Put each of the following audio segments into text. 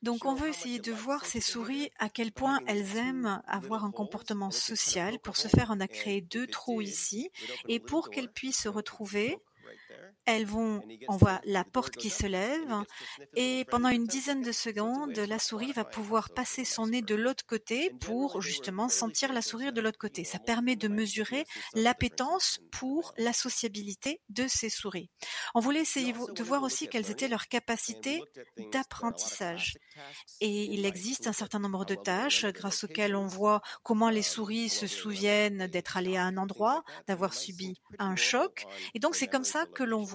Donc, on veut essayer de voir ces souris à quel point elles aiment avoir un comportement social. Pour ce faire, on a créé 2 trous ici et pour qu'elles puissent se retrouver, on voit la porte qui se lève et pendant une dizaine de secondes, la souris va pouvoir passer son nez de l'autre côté pour justement sentir la souris de l'autre côté. Ça permet de mesurer l'appétence pour la sociabilité de ces souris. On voulait essayer de voir aussi quelles étaient leurs capacités d'apprentissage. Et il existe un certain nombre de tâches grâce auxquelles on voit comment les souris se souviennent d'être allées à un endroit, d'avoir subi un choc. Et donc c'est comme ça que l'on voit.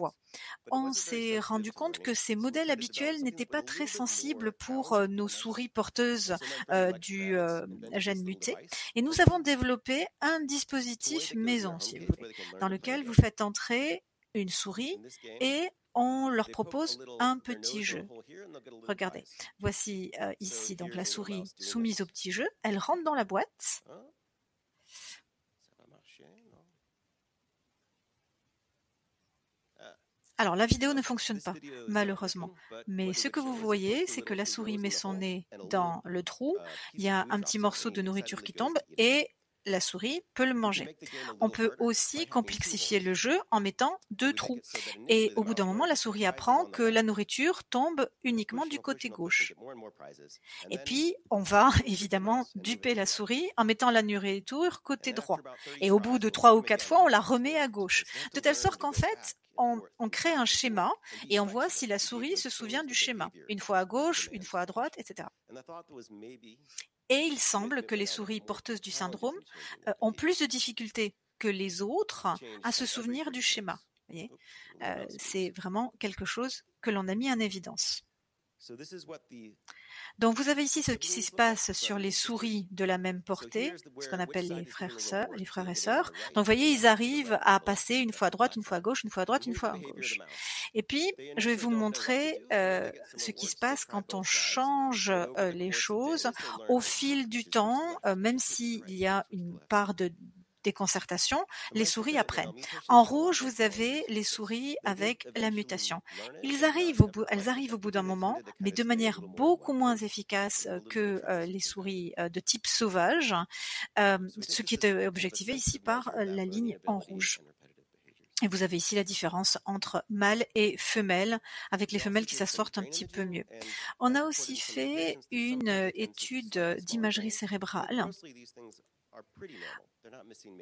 On s'est rendu compte que ces modèles habituels n'étaient pas très sensibles pour nos souris porteuses du gène muté. Et nous avons développé un dispositif maison, si vous voulez, dans lequel vous faites entrer une souris et on leur propose un petit jeu. Regardez, voici ici donc la souris soumise au petit jeu. Elle rentre dans la boîte. Alors la vidéo ne fonctionne pas, malheureusement. Mais ce que vous voyez, c'est que la souris met son nez dans le trou, il y a un petit morceau de nourriture qui tombe et la souris peut le manger. On peut aussi complexifier le jeu en mettant 2 trous. Et au bout d'un moment, la souris apprend que la nourriture tombe uniquement du côté gauche. Et puis, on va évidemment duper la souris en mettant la nourriture côté droit. Et au bout de 3 ou 4 fois, on la remet à gauche. De telle sorte qu'en fait, on crée un schéma et on voit si la souris se souvient du schéma. Une fois à gauche, une fois à droite, etc. Et il semble que les souris porteuses du syndrome ont plus de difficultés que les autres à se souvenir du schéma. Voyez, c'est vraiment quelque chose que l'on a mis en évidence. Donc vous avez ici ce qui se passe sur les souris de la même portée, ce qu'on appelle les frères et sœurs. Donc vous voyez, ils arrivent à passer une fois à droite, une fois à gauche, une fois à droite, une fois à gauche. Et puis, je vais vous montrer ce qui se passe quand on change les choses au fil du temps, même s'il y a une part de déconcertation, les souris apprennent. En rouge, vous avez les souris avec la mutation. Elles arrivent au bout d'un moment, mais de manière beaucoup moins efficace que les souris de type sauvage, ce qui est objectivé ici par la ligne en rouge. Et vous avez ici la différence entre mâle et femelle, avec les femelles qui s'assortent un petit peu mieux. On a aussi fait une étude d'imagerie cérébrale.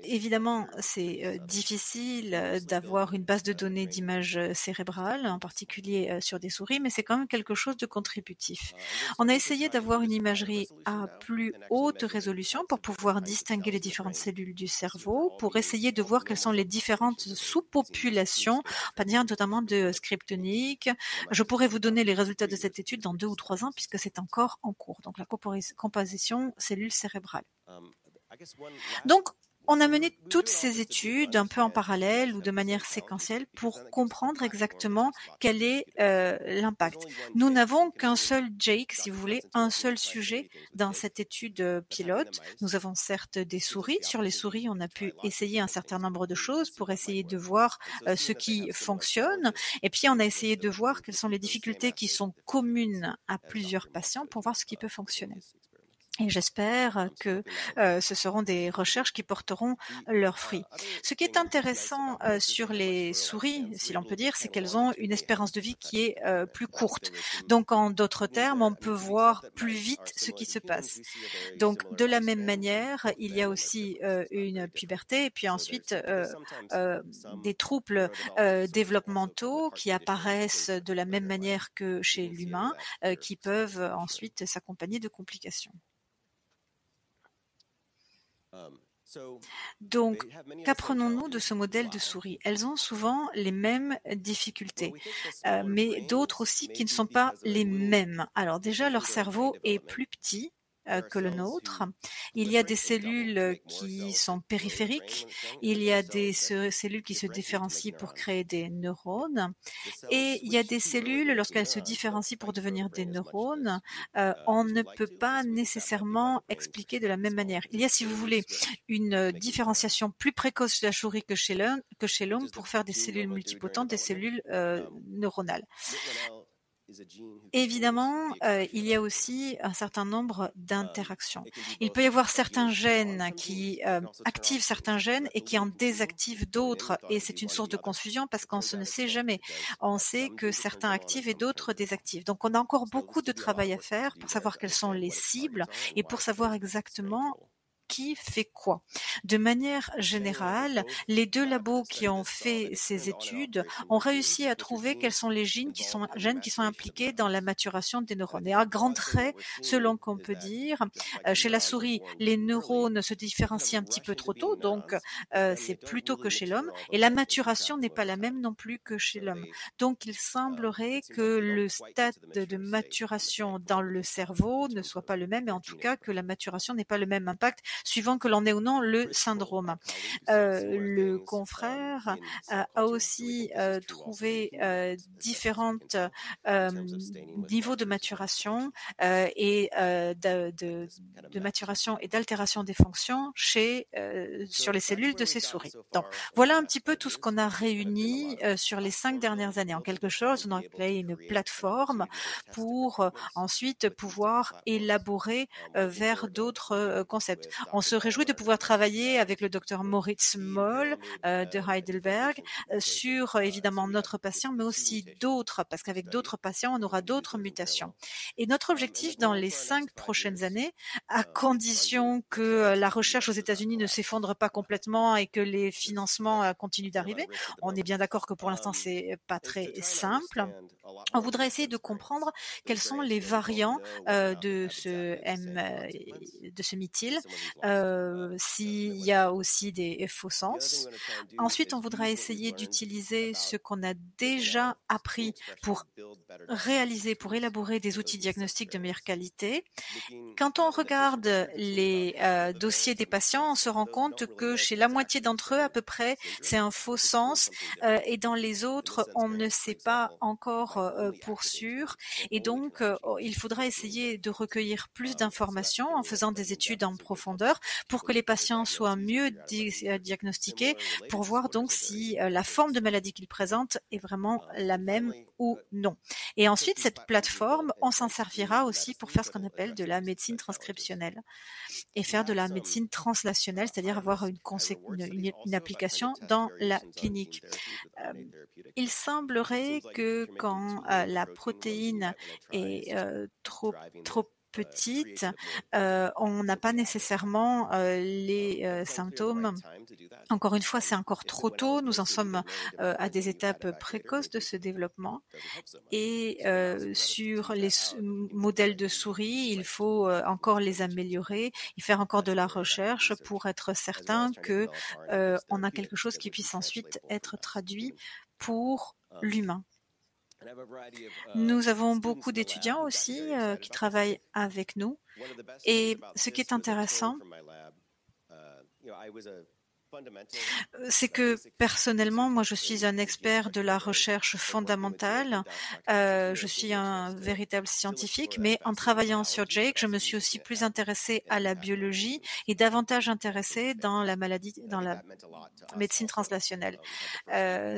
Évidemment, c'est difficile d'avoir une base de données d'images cérébrales, en particulier sur des souris, mais c'est quand même quelque chose de contributif. On a essayé d'avoir une imagerie à plus haute résolution pour pouvoir distinguer les différentes cellules du cerveau, pour essayer de voir quelles sont les différentes sous-populations, pas dire notamment de script unique. Je pourrais vous donner les résultats de cette étude dans 2 ou 3 ans puisque c'est encore en cours. Donc la composition cellules cérébrales. Donc, on a mené toutes ces études un peu en parallèle ou de manière séquentielle pour comprendre exactement quel est l'impact. Nous n'avons qu'un seul Jake, si vous voulez, un seul sujet dans cette étude pilote. Nous avons certes des souris. Sur les souris, on a pu essayer un certain nombre de choses pour essayer de voir ce qui fonctionne. Et puis, on a essayé de voir quelles sont les difficultés qui sont communes à plusieurs patients pour voir ce qui peut fonctionner. Et j'espère que ce seront des recherches qui porteront leurs fruits. Ce qui est intéressant sur les souris, si l'on peut dire, c'est qu'elles ont une espérance de vie qui est plus courte. Donc, en d'autres termes, on peut voir plus vite ce qui se passe. Donc, de la même manière, il y a aussi une puberté et puis ensuite des troubles développementaux qui apparaissent de la même manière que chez l'humain, qui peuvent ensuite s'accompagner de complications. Donc, qu'apprenons-nous de ce modèle de souris? Elles ont souvent les mêmes difficultés, mais d'autres aussi qui ne sont pas les mêmes. Alors déjà, leur cerveau est plus petit que le nôtre. Il y a des cellules qui sont périphériques, il y a des cellules qui se différencient pour créer des neurones, et il y a des cellules, lorsqu'elles se différencient pour devenir des neurones, on ne peut pas nécessairement expliquer de la même manière. Il y a, si vous voulez, une différenciation plus précoce chez la souris que chez l'homme pour faire des cellules multipotentes, des cellules neuronales. Évidemment, il y a aussi un certain nombre d'interactions. Il peut y avoir certains gènes qui, activent certains gènes et qui en désactivent d'autres et c'est une source de confusion parce qu'on ne sait jamais. On sait que certains activent et d'autres désactivent. Donc on a encore beaucoup de travail à faire pour savoir quelles sont les cibles et pour savoir exactement qui fait quoi. De manière générale, les 2 labos qui ont fait ces études ont réussi à trouver quels sont les gènes qui sont impliqués dans la maturation des neurones. Et à grands traits, selon qu'on peut dire, chez la souris, les neurones se différencient un petit peu trop tôt, donc c'est plus tôt que chez l'homme, et la maturation n'est pas la même non plus que chez l'homme. Donc il semblerait que le stade de maturation dans le cerveau ne soit pas le même, et en tout cas que la maturation n'ait pas le même impact suivant que l'on ait ou non le syndrome. Le confrère a aussi trouvé différentes niveaux de maturation et de maturation et d'altération des fonctions sur les cellules de ces souris. Donc voilà un petit peu tout ce qu'on a réuni sur les 5 dernières années en quelque chose. On a créé une plateforme pour ensuite pouvoir élaborer vers d'autres concepts. On se réjouit de pouvoir travailler avec le docteur Moritz Moll de Heidelberg sur évidemment notre patient, mais aussi d'autres, parce qu'avec d'autres patients, on aura d'autres mutations. Et notre objectif dans les 5 prochaines années, à condition que la recherche aux États-Unis ne s'effondre pas complètement et que les financements continuent d'arriver, on est bien d'accord que pour l'instant c'est pas très simple. On voudrait essayer de comprendre quels sont les variants de ce méthyle, s'il y a aussi des faux sens. Ensuite, on voudra essayer d'utiliser ce qu'on a déjà appris pour pour élaborer des outils diagnostiques de meilleure qualité. Quand on regarde les dossiers des patients, on se rend compte que chez la moitié d'entre eux, à peu près, c'est un faux sens, et dans les autres, on ne sait pas encore pour sûr. Et donc, il faudra essayer de recueillir plus d'informations en faisant des études en profondeur pour que les patients soient mieux diagnostiqués, pour voir donc si la forme de maladie qu'ils présentent est vraiment la même ou non. Et ensuite, cette plateforme, on s'en servira aussi pour faire ce qu'on appelle de la médecine transcriptionnelle et faire de la médecine translationnelle, c'est-à-dire avoir une application dans la clinique. Il semblerait que quand la protéine est trop petite, on n'a pas nécessairement les symptômes. Encore une fois, c'est encore trop tôt. Nous en sommes à des étapes précoces de ce développement. Et sur les modèles de souris, il faut encore les améliorer et faire encore de la recherche pour être certain que on a quelque chose qui puisse ensuite être traduit pour l'humain. Nous avons beaucoup d'étudiants aussi qui travaillent avec nous. Et ce qui est intéressant, c'est que personnellement, moi, je suis un expert de la recherche fondamentale. Je suis un véritable scientifique, mais en travaillant sur Jake, je me suis aussi plus intéressée à la biologie et davantage intéressée dans la médecine translationnelle.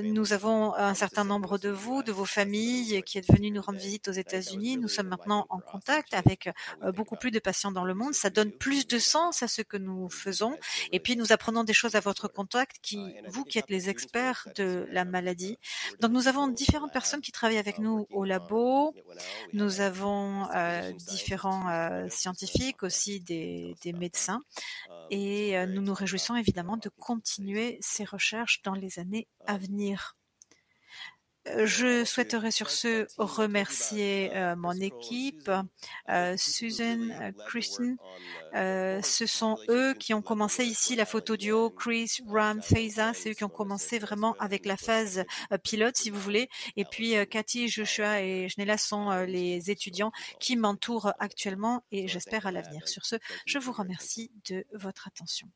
Nous avons un certain nombre de vous, de vos familles, qui êtes venus nous rendre visite aux États-Unis. Nous sommes maintenant en contact avec beaucoup plus de patients dans le monde. Ça donne plus de sens à ce que nous faisons. Et puis, nous apprenons des choses à votre contact, vous qui êtes les experts de la maladie. Donc, nous avons différentes personnes qui travaillent avec nous au labo. Nous avons différents scientifiques, aussi des médecins. Et nous nous réjouissons évidemment de continuer ces recherches dans les années à venir. Je souhaiterais sur ce remercier mon équipe, Susan, Kristen. Ce sont eux qui ont commencé ici la photo duo, Chris, Ram, Faiza, c'est eux qui ont commencé vraiment avec la phase pilote, si vous voulez. Et puis Cathy, Joshua et Genela sont les étudiants qui m'entourent actuellement et j'espère à l'avenir. Sur ce, je vous remercie de votre attention.